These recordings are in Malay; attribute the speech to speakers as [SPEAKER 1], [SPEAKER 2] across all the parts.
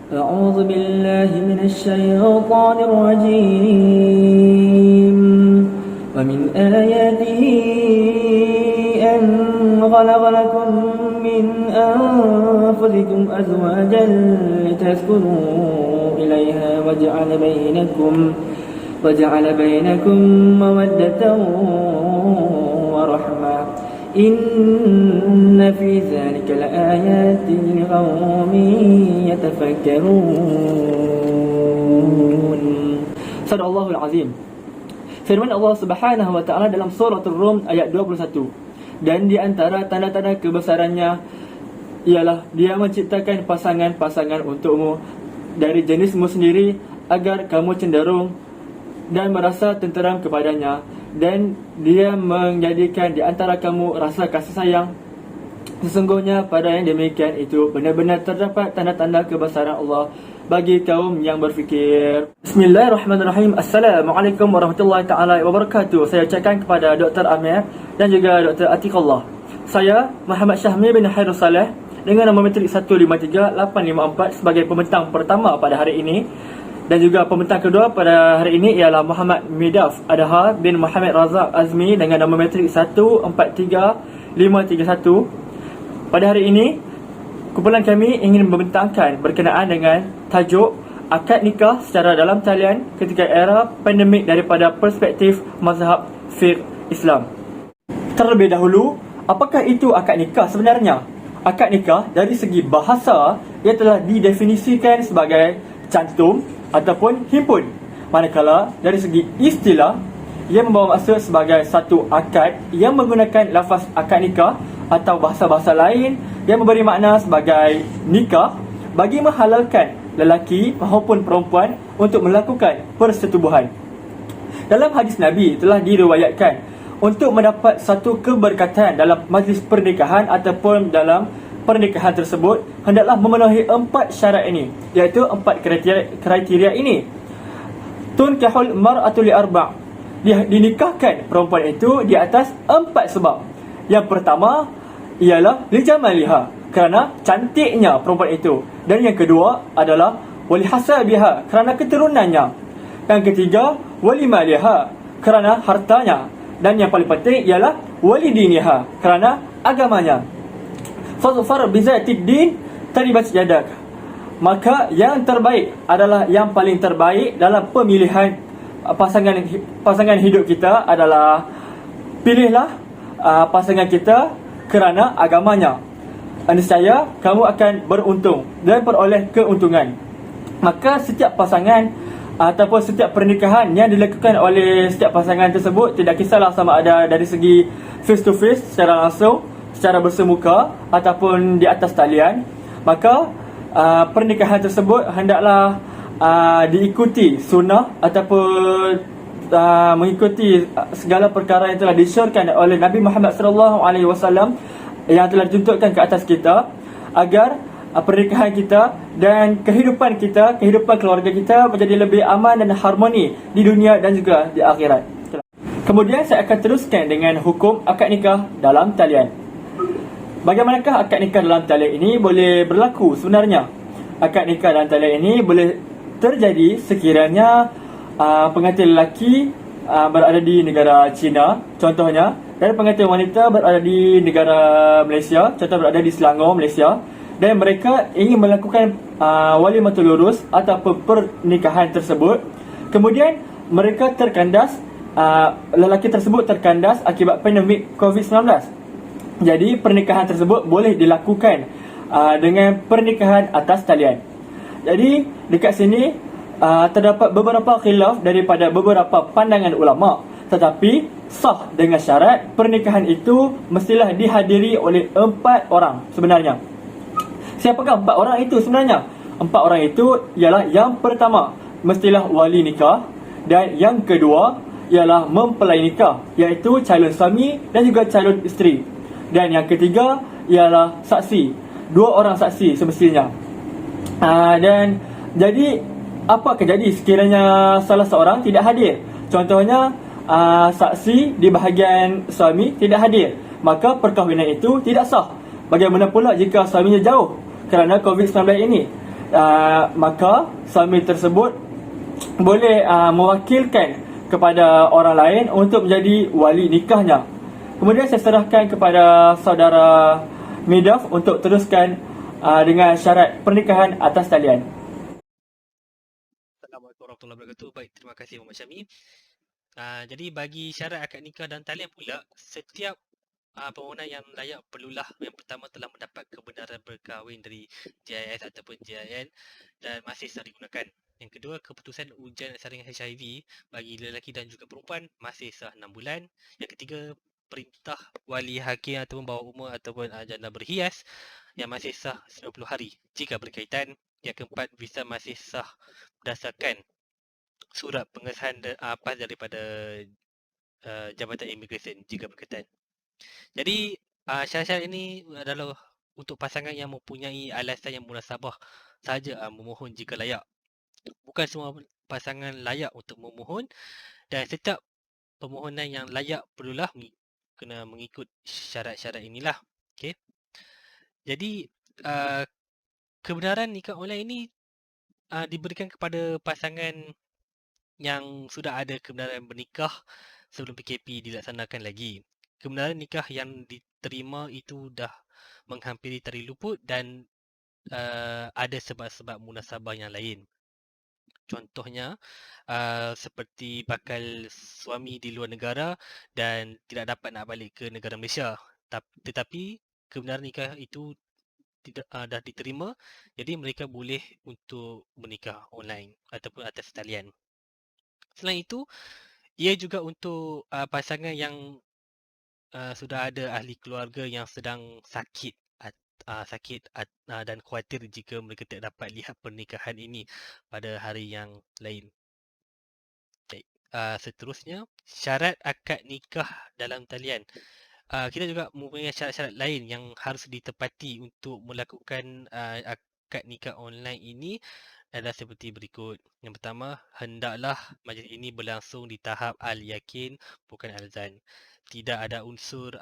[SPEAKER 1] أعوذ بالله من الشيطان الرجيم ومن آياته أن خلق لكم من أنفسكم أزواجا لتسكنوا إليها وجعل بينكم مودة ورحمة إن في ذلك لآيات لقوم يتفكرون. Sadaqallahul Azim. Firman Allah Subhanahu wa taala dalam surah Ar-Rum ayat 21. Dan di antara tanda-tanda kebesarannya ialah dia menciptakan pasangan-pasangan untukmu dari jenismu sendiri agar kamu cenderung dan merasa tenteram kepadanya, dan dia menjadikan di antara kamu rasa kasih sayang. Sesungguhnya pada yang demikian itu benar-benar terdapat tanda-tanda kebesaran Allah bagi kaum yang berfikir. Bismillahirrahmanirrahim. Assalamualaikum warahmatullahi taala wabarakatuh. Saya ucapkan kepada Dr. Amir dan juga Dr. Atiqullah. Saya Muhammad Syahmi bin Hairul Saleh dengan nombor matrik 153854 sebagai pembentang pertama pada hari ini. Dan juga pembentang kedua pada hari ini ialah Muhammad Midaf Adha bin Muhammad Razak Azmi dengan nombor matrik 143531. Pada hari ini, kumpulan kami ingin membentangkan berkenaan dengan tajuk akad nikah secara dalam talian ketika era pandemik daripada perspektif mazhab fiqh Islam. Terlebih dahulu, apakah itu akad nikah sebenarnya? Akad nikah dari segi bahasa ia telah didefinisikan sebagai cantum ataupun himpun. Manakala dari segi istilah ia membawa maksud sebagai satu akad yang menggunakan lafaz akad nikah atau bahasa-bahasa lain yang memberi makna sebagai nikah bagi menghalalkan lelaki maupun perempuan untuk melakukan persetubuhan. Dalam hadis Nabi telah diriwayatkan untuk mendapat satu keberkatan dalam majlis pernikahan ataupun dalam pernikahan tersebut hendaklah memenuhi 4 syarat ini, iaitu 4 kriteria ini. Tunkahul mar'atu li arba', dinikahkan perempuan itu di atas 4 sebab. Yang pertama ialah li jamaliha, kerana cantiknya perempuan itu. Dan yang kedua adalah wali hasabiha, kerana keturunannya. Yang ketiga wali maliha, kerana hartanya. Dan yang paling penting ialah wali diniha, kerana agamanya. Fazfar bizatid din taribat yadak, maka yang terbaik adalah yang paling terbaik dalam pemilihan pasangan hidup kita adalah pilihlah pasangan kita kerana agamanya. Nescaya kamu akan beruntung dan peroleh keuntungan. Maka setiap pasangan ataupun setiap pernikahan yang dilakukan oleh setiap pasangan tersebut, tidak kisahlah sama ada dari segi face to face secara langsung, secara bersemuka ataupun di atas talian, maka pernikahan tersebut hendaklah diikuti sunnah ataupun mengikuti segala perkara yang telah disyorkan oleh Nabi Muhammad SAW yang telah dituntutkan ke atas kita, agar pernikahan kita dan kehidupan kita, kehidupan keluarga kita menjadi lebih aman dan harmoni di dunia dan juga di akhirat. Kemudian saya akan teruskan dengan hukum akad nikah dalam talian. Bagaimanakah akad nikah dalam talian ini boleh berlaku sebenarnya? Akad nikah dalam talian ini boleh terjadi sekiranya pengantin lelaki berada di negara China contohnya, dan pengantin wanita berada di negara Malaysia, contoh berada di Selangor, Malaysia, dan mereka ingin melakukan walimatul urus ataupun pernikahan tersebut. Kemudian mereka terkandas, lelaki tersebut terkandas akibat pandemik COVID-19. Jadi pernikahan tersebut boleh dilakukan dengan pernikahan atas talian. Jadi dekat sini terdapat beberapa khilaf daripada beberapa pandangan ulama, tetapi sah dengan syarat pernikahan itu mestilah dihadiri oleh 4 orang sebenarnya. Siapakah 4 orang itu sebenarnya? 4 orang itu ialah yang pertama mestilah wali nikah, dan yang kedua ialah mempelai nikah, iaitu calon suami dan juga calon isteri. Dan yang ketiga ialah saksi, 2 orang saksi semestinya. Dan jadi apa kejadi sekiranya salah seorang tidak hadir? Contohnya saksi di bahagian suami tidak hadir, maka perkahwinan itu tidak sah. Bagaimana pula jika suaminya jauh kerana COVID-19 ini? maka suami tersebut boleh mewakilkan kepada orang lain untuk menjadi wali nikahnya. Kemudian saya serahkan kepada saudara Midaf untuk teruskan dengan syarat pernikahan atas talian.
[SPEAKER 2] Assalamualaikum warahmatullahi wabarakatuh. Baik, terima kasih Muhammad Syami. Jadi bagi syarat akad nikah dan talian pula, setiap permohonan yang layak perlulah yang pertama telah mendapat kebenaran berkahwin dari JIS ataupun JIN dan masih sah digunakan. Yang kedua, keputusan ujian saringan HIV bagi lelaki dan juga perempuan masih sah 6 bulan. Yang ketiga, perintah wali hakim ataupun bawah umur ataupun janda berhias yang masih sah 90 hari jika berkaitan. Yang keempat, visa masih sah berdasarkan surat pengesahan PAS daripada Jabatan Immigration jika berkaitan. Jadi syarat-syarat ini adalah untuk pasangan yang mempunyai alasan yang munasabah sahaja memohon jika layak. Bukan semua pasangan layak untuk memohon dan setiap permohonan yang layak perlulah kena mengikut syarat-syarat inilah. Okey. Jadi kebenaran nikah online ini diberikan kepada pasangan yang sudah ada kebenaran bernikah sebelum PKP dilaksanakan lagi. Kebenaran nikah yang diterima itu dah menghampiri tarikh luput dan ada sebab-sebab munasabah yang lain. Contohnya seperti bakal suami di luar negara dan tidak dapat nak balik ke negara Malaysia. Tetapi kebenaran nikah itu tidak dah diterima, jadi mereka boleh untuk menikah online ataupun atas talian. Selain itu, ia juga untuk pasangan yang sudah ada ahli keluarga yang sedang sakit dan khawatir jika mereka tidak dapat lihat pernikahan ini pada hari yang lain. Baik. Seterusnya, syarat akad nikah dalam talian. Kita juga mempunyai syarat-syarat lain yang harus ditepati untuk melakukan akad nikah online ini adalah seperti berikut. Yang pertama, hendaklah majlis ini berlangsung di tahap al-yakin bukan al-zan. Tidak ada unsur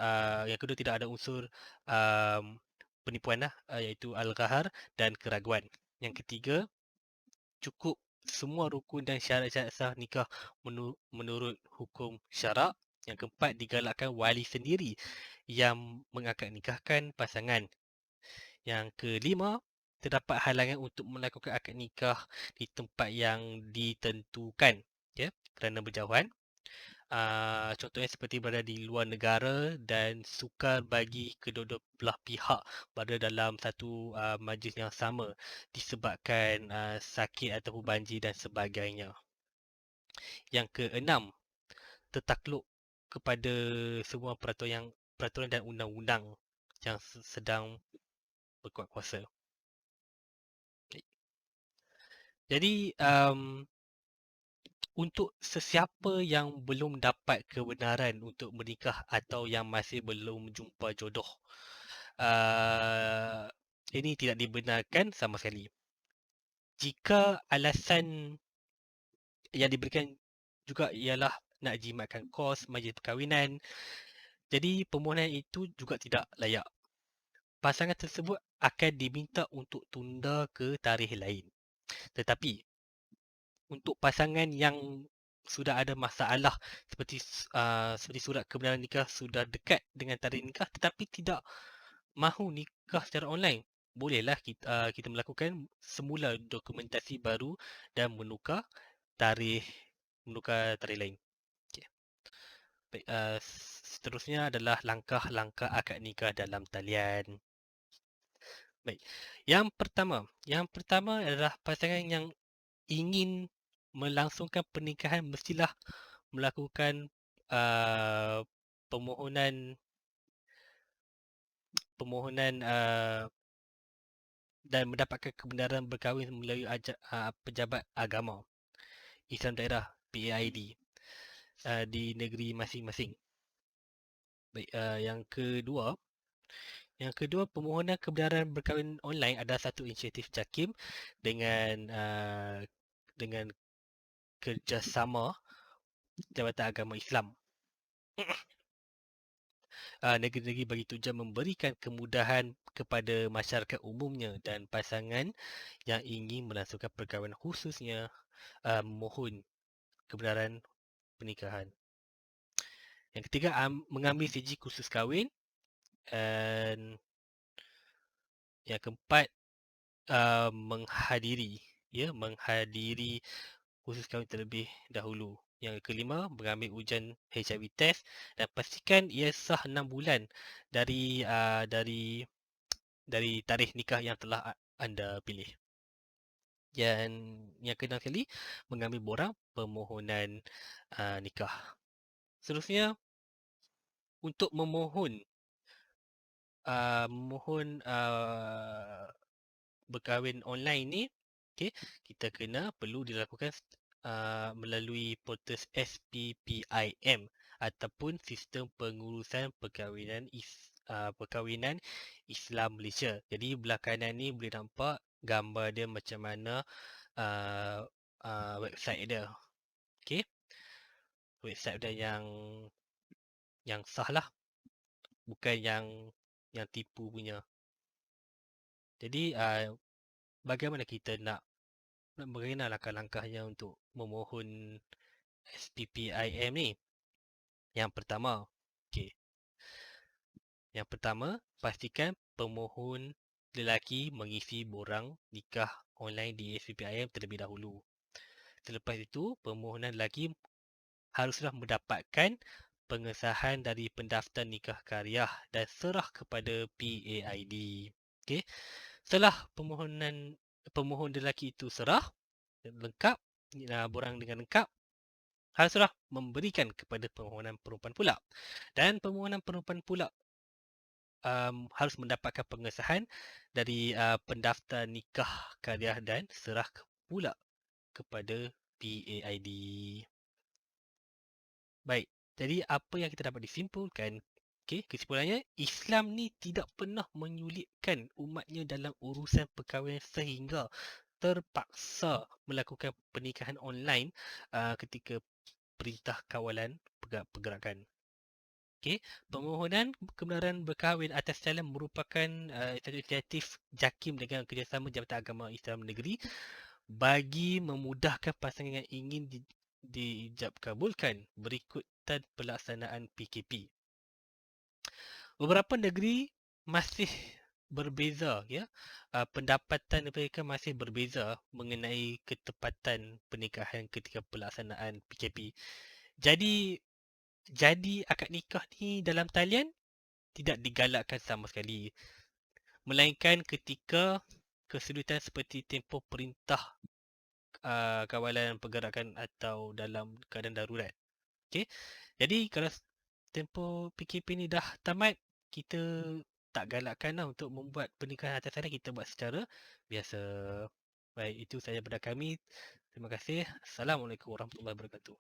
[SPEAKER 2] yang kedua, tidak ada unsur penipuan iaitu al-ghahar dan keraguan. Yang ketiga, cukup semua rukun dan syarat-syarat sah nikah menurut hukum syarak. Yang keempat, digalakkan wali sendiri yang mengakad nikahkan pasangan. Yang kelima, terdapat halangan untuk melakukan akad nikah di tempat yang ditentukan, ya, kerana berjauhan. Contohnya seperti berada di luar negara dan sukar bagi kedua-dua belah pihak berada dalam satu majlis yang sama disebabkan sakit ataupun banjir dan sebagainya. Yang keenam, tertakluk kepada semua peraturan dan undang-undang yang sedang berkuat kuasa. Jadi untuk sesiapa yang belum dapat kebenaran untuk menikah atau yang masih belum jumpa jodoh, ini tidak dibenarkan sama sekali. Jika alasan yang diberikan juga ialah nak jimatkan kos majlis perkahwinan, jadi permohonan itu juga tidak layak. Pasangan tersebut akan diminta untuk tunda ke tarikh lain. Tetapi untuk pasangan yang sudah ada masalah seperti surat kebenaran nikah sudah dekat dengan tarikh nikah tetapi tidak mahu nikah secara online, bolehlah kita melakukan semula dokumentasi baru dan menukar tarikh lain. Okay. Baik, seterusnya adalah langkah-langkah akad nikah dalam talian. Baik. Yang pertama adalah pasangan yang ingin melangsungkan pernikahan mestilah melakukan permohonan dan mendapatkan kebenaran berkahwin melalui pejabat agama Islam daerah PAID di negeri masing-masing. Baik, yang kedua, permohonan kebenaran berkahwin online adalah satu inisiatif JAKIM dengan kerjasama Jabatan Agama Islam. negeri-negeri bagi tujuan memberikan kemudahan kepada masyarakat umumnya dan pasangan yang ingin melangsungkan perkahwinan, khususnya mohon kebenaran pernikahan. Yang ketiga, mengambil siji kursus kahwin. Dan yang keempat, menghadiri kursus kahwin terlebih dahulu. Yang kelima, mengambil ujian HIV test dan pastikan ia sah 6 bulan dari tarikh nikah yang telah anda pilih. Dan yang keenam sekali, mengambil borang permohonan nikah. Seterusnya, untuk memohon berkahwin online ni, okay, kita perlu dilakukan melalui portal SPPIM ataupun Sistem Pengurusan Perkahwinan Islam Malaysia. Jadi belah kanan ni boleh nampak gambar dia macam mana website dia. Okay, website dia yang sah lah, bukan yang tipu punya. Jadi bagaimana kita bagaimana langkah-langkahnya untuk memohon SPPIM ni? Yang pertama, pastikan pemohon lelaki mengisi borang nikah online di SPPIM terlebih dahulu. Selepas itu, permohonan lelaki haruslah mendapatkan pengesahan dari pendaftar nikah kariah dan serah kepada PAID. Okey. Setelah pemohon lelaki itu serah lengkap, borang dengan lengkap, haruslah memberikan kepada permohonan perempuan pula. Dan permohonan perempuan pula harus mendapatkan pengesahan dari pendaftar nikah kariah dan serah pula kepada PAID. Baik, jadi apa yang kita dapat disimpulkan, kesimpulannya, Islam ni tidak pernah menyulitkan umatnya dalam urusan perkahwinan sehingga terpaksa melakukan pernikahan online ketika Perintah Kawalan Pergerakan. Permohonan kebenaran berkahwin atas salam merupakan satu inisiatif JAKIM dengan kerjasama Jabatan Agama Islam Negeri bagi memudahkan pasangan yang ingin diijab kabulkan berikutan pelaksanaan PKP. Beberapa negeri masih berbeza, pendapatan mereka masih berbeza mengenai ketepatan pernikahan ketika pelaksanaan PKP. Jadi akad nikah ni dalam talian tidak digalakkan sama sekali, melainkan ketika kesulitan seperti tempoh perintah kawalan pergerakan atau dalam keadaan darurat. Jadi kalau tempoh PKP ni dah tamat, kita tak galakkan lah untuk membuat pernikahan atas sana, kita buat secara biasa. Baik, itu sahaja daripada kami. Terima kasih. Assalamualaikum warahmatullahi wabarakatuh.